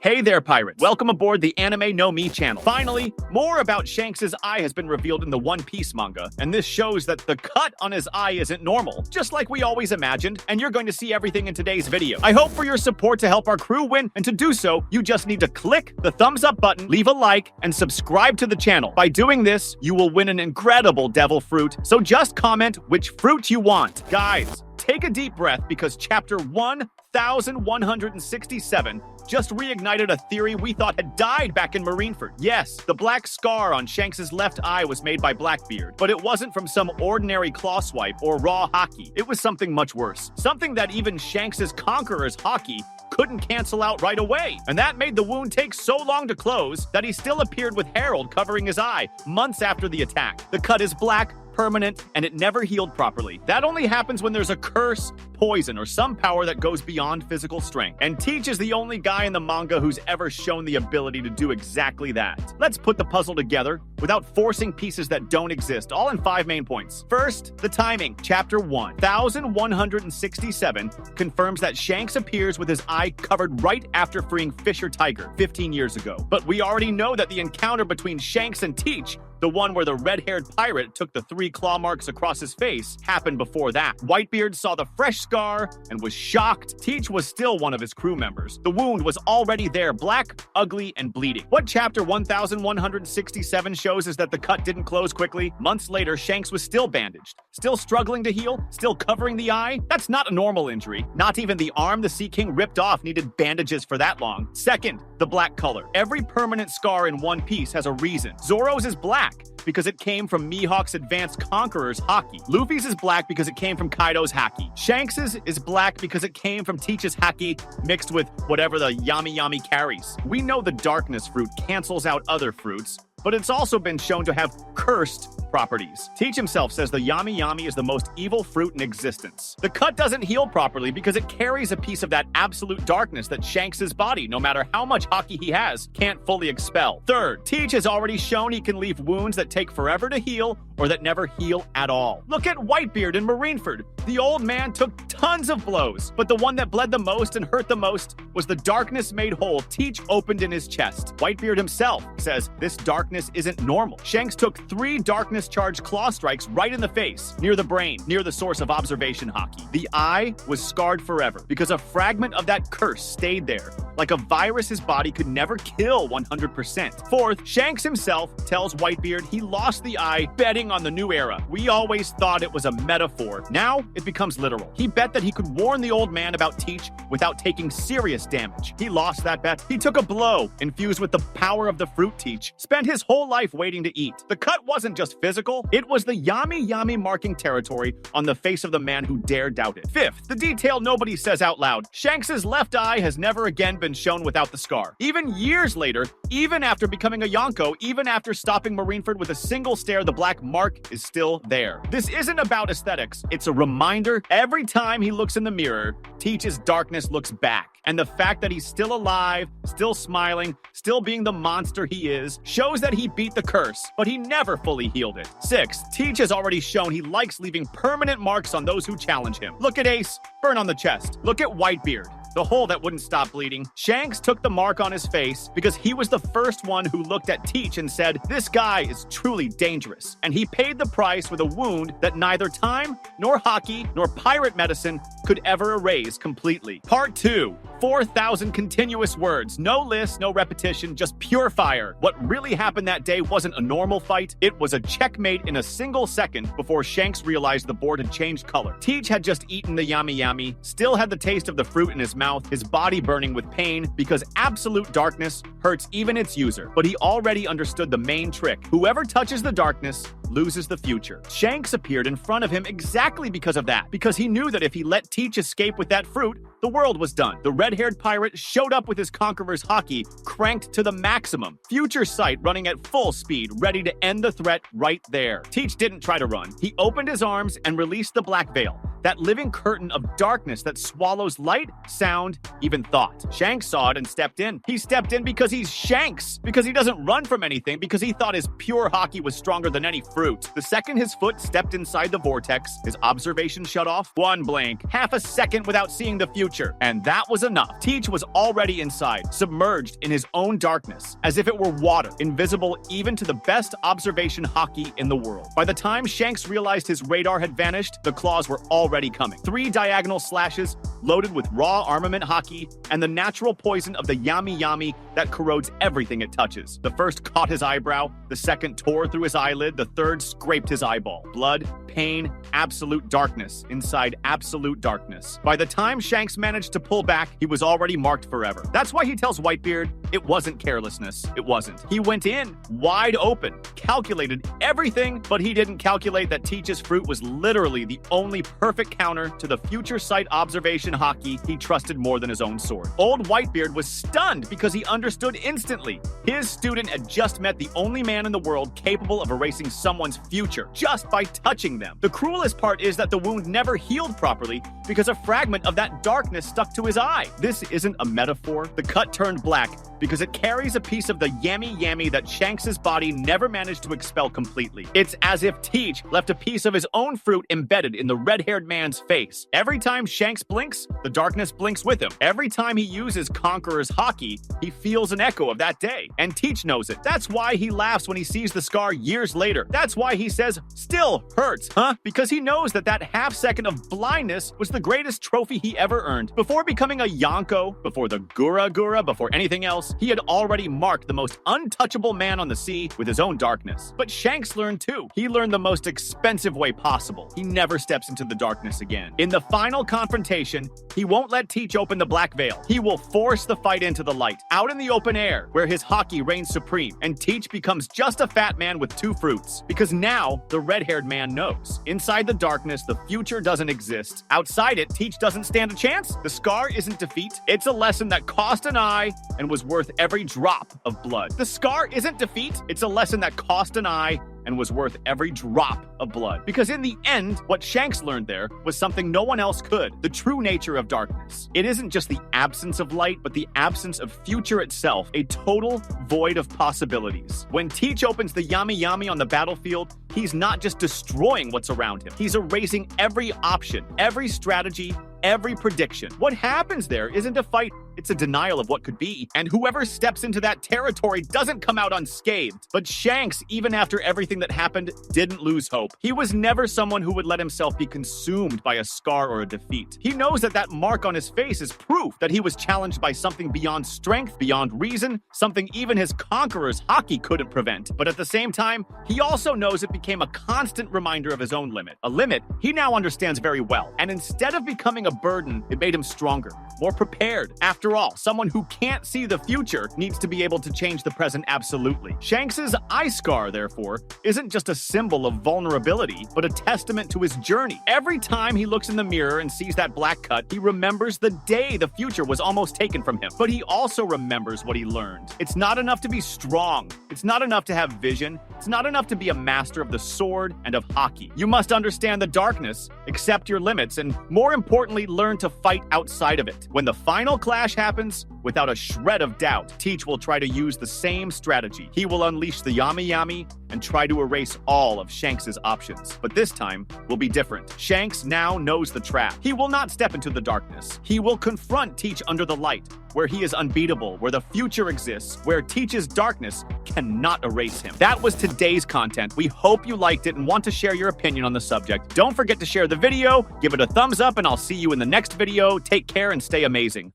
Hey there, pirates. Welcome aboard the Anime No Me channel. Finally, more about Shanks' eye has been revealed in the One Piece manga, and this shows that the cut on his eye isn't normal, just like we always imagined, and you're going to see everything in today's video. I hope for your support to help our crew win, and to do so, you just need to click the thumbs up button, leave a like, and subscribe to the channel. By doing this, you will win an incredible devil fruit, so just comment which fruit you want. Guys, take a deep breath because chapter 1167 just reignited a theory we thought had died back in Marineford. Yes, the black scar on Shanks' left eye was made by Blackbeard, but it wasn't from some ordinary claw swipe or raw hockey. It was something much worse. Something that even Shanks' Conqueror's hockey couldn't cancel out right away. And that made the wound take so long to close that he still appeared with Harold covering his eye months after the attack. The cut is black, permanent, and it never healed properly. That only happens when there's a curse, poison, or some power that goes beyond physical strength. And Teach is the only guy in the manga who's ever shown the ability to do exactly that. Let's put the puzzle together without forcing pieces that don't exist, all in 5 main points. First, the timing. Chapter 1167 confirms that Shanks appears with his eye covered right after freeing Fisher Tiger 15 years ago. But we already know that the encounter between Shanks and Teach, the one where the red-haired pirate took the 3 claw marks across his face, happened before that. Whitebeard saw the fresh scar and was shocked. Teach was still one of his crew members. The wound was already there, black, ugly, and bleeding. What chapter 1167 shows is that the cut didn't close quickly. Months later, Shanks was still bandaged, still struggling to heal, still covering the eye. That's not a normal injury. Not even the arm the Sea King ripped off needed bandages for that long. Second, the black color. Every permanent scar in One Piece has a reason. Zoro's is black because it came from Mihawk's advanced Conqueror's haki. Luffy's is black because it came from Kaido's haki. Shanks's is black because it came from Teach's haki mixed with whatever the Yami Yami carries. We know the darkness fruit cancels out other fruits, but it's also been shown to have cursed properties. Teach himself says the Yami Yami is the most evil fruit in existence. The cut doesn't heal properly because it carries a piece of that absolute darkness that Shanks' body, no matter how much haki he has, can't fully expel. Third, Teach has already shown he can leave wounds that take forever to heal or that never heal at all. Look at Whitebeard in Marineford. The old man took tons of blows, but the one that bled the most and hurt the most was the darkness made hole Teach opened in his chest. Whitebeard himself says this darkness isn't normal. Shanks took 3 darkness-charged claw strikes right in the face, near the brain, near the source of observation haki. The eye was scarred forever because a fragment of that curse stayed there. Like a virus his body could never kill 100%. Fourth, Shanks himself tells Whitebeard he lost the eye betting on the new era. We always thought it was a metaphor. Now it becomes literal. He bet that he could warn the old man about Teach without taking serious damage. He lost that bet. He took a blow infused with the power of the fruit Teach, spent his whole life waiting to eat. The cut wasn't just physical, it was the Yami Yami marking territory on the face of the man who dared doubt it. Fifth, the detail nobody says out loud. Shanks' left eye has never again been shown without the scar. Even years later, even after becoming a Yonko, even after stopping Marineford with a single stare, the black mark is still there. This isn't about aesthetics, it's a reminder. Every time he looks in the mirror, Teach's darkness looks back. And the fact that he's still alive, still smiling, still being the monster he is, shows that he beat the curse, but he never fully healed it. Sixth, Teach has already shown he likes leaving permanent marks on those who challenge him. Look at Ace, burn on the chest. Look at Whitebeard, the hole that wouldn't stop bleeding. Shanks took the mark on his face because he was the first one who looked at Teach and said, this guy is truly dangerous. And he paid the price with a wound that neither time, nor haki, nor pirate medicine could ever erase completely. Part 2. 4,000 continuous words. No list, no repetition, just pure fire. What really happened that day wasn't a normal fight. It was a checkmate in a single second before Shanks realized the board had changed color. Teach had just eaten the Yami Yami, still had the taste of the fruit in his mouth, his body burning with pain because absolute darkness hurts even its user. But he already understood the main trick. Whoever touches the darkness loses the future. Shanks appeared in front of him exactly because of that, because he knew that if he let Teach escape with that fruit, the world was done. The red-haired pirate showed up with his Conqueror's haki cranked to the maximum. Future sight running at full speed, ready to end the threat right there. Teach didn't try to run. He opened his arms and released the black veil, that living curtain of darkness that swallows light, sound, even thought. Shanks saw it and stepped in. He stepped in because he's Shanks, because he doesn't run from anything, because he thought his pure haki was stronger than any fruit. The second his foot stepped inside the vortex, his observation shut off. One blink, half a second without seeing the future. future. And that was enough. Teach was already inside, submerged in his own darkness, as if it were water, invisible even to the best observation hockey in the world. By the time Shanks realized his radar had vanished, the claws were already coming. 3 diagonal slashes loaded with raw armament hockey and the natural poison of the yami that corrodes everything it touches. The first caught his eyebrow, the second tore through his eyelid, the third scraped his eyeball. Blood, pain, absolute darkness inside absolute darkness. By the time Shanks managed to pull back, he was already marked forever. That's why he tells Whitebeard it wasn't carelessness. It wasn't. He went in wide open, calculated everything, but he didn't calculate that Teach's fruit was literally the only perfect counter to the future sight observation hockey he trusted more than his own sword. Old Whitebeard was stunned because he understood instantly. His student had just met the only man in the world capable of erasing someone's future just by touching them. The cruelest part is that the wound never healed properly because a fragment of that darkness stuck to his eye. This isn't a metaphor. The cut turned black because it carries a piece of the yami that Shanks's body never managed to expel completely. It's as if Teach left a piece of his own fruit embedded in the red-haired man's face. Every time Shanks blinks, the darkness blinks with him. Every time he uses Conqueror's hockey, he feels an echo of that day. And Teach knows it. That's why he laughs when he sees the scar years later. That's why he says, "Still hurts, huh?" Because he knows that that half second of blindness was the greatest trophy he ever earned. Before becoming a Yonko, before the Gura, before anything else, he had already marked the most untouchable man on the sea with his own darkness. But Shanks learned too. He learned the most expensive way possible. He never steps into the darkness again. In the final confrontation, he won't let Teach open the black veil. He will force the fight into the light, out in the open air, where his hockey reigns supreme, and Teach becomes just a fat man with 2 fruits. Because now, the red-haired man knows. Inside the darkness, the future doesn't exist. Outside it, Teach doesn't stand a chance. The scar isn't defeat. It's a lesson that cost an eye and was worth every drop of blood. The scar isn't defeat. It's a lesson that cost an eye and was worth every drop of blood. Because in the end, what Shanks learned there was something no one else could: the true nature of darkness. It isn't just the absence of light, but the absence of future itself, a total void of possibilities. When Teach opens the yami on the battlefield, he's not just destroying what's around him. He's erasing every option, every strategy, every prediction. What happens there isn't a fight, it's a denial of what could be. And whoever steps into that territory doesn't come out unscathed. But Shanks, even after everything that happened, didn't lose hope. He was never someone who would let himself be consumed by a scar or a defeat. He knows that that mark on his face is proof that he was challenged by something beyond strength, beyond reason, something even his Conqueror's hockey couldn't prevent. But at the same time, he also knows it became a constant reminder of his own limit. A limit he now understands very well. And instead of becoming a burden, it made him stronger, more prepared. After all, someone who can't see the future needs to be able to change the present absolutely. Shanks's eye scar, therefore, isn't just a symbol of vulnerability, but a testament to his journey. Every time he looks in the mirror and sees that black cut, he remembers the day the future was almost taken from him. But he also remembers what he learned. It's not enough to be strong. It's not enough to have vision. It's not enough to be a master of the sword and of hockey. You must understand the darkness, accept your limits, and more importantly, learn to fight outside of it. When the final clash happens, without a shred of doubt, Teach will try to use the same strategy. He will unleash the yami and try to erase all of Shanks's options. But this time will be different. Shanks now knows the trap. He will not step into the darkness. He will confront Teach under the light, where he is unbeatable, where the future exists, where Teach's darkness cannot erase him. That was today's content. We hope you liked it and want to share your opinion on the subject. Don't forget to share the video, give it a thumbs up, and I'll see you in the next video. Take care and stay amazing.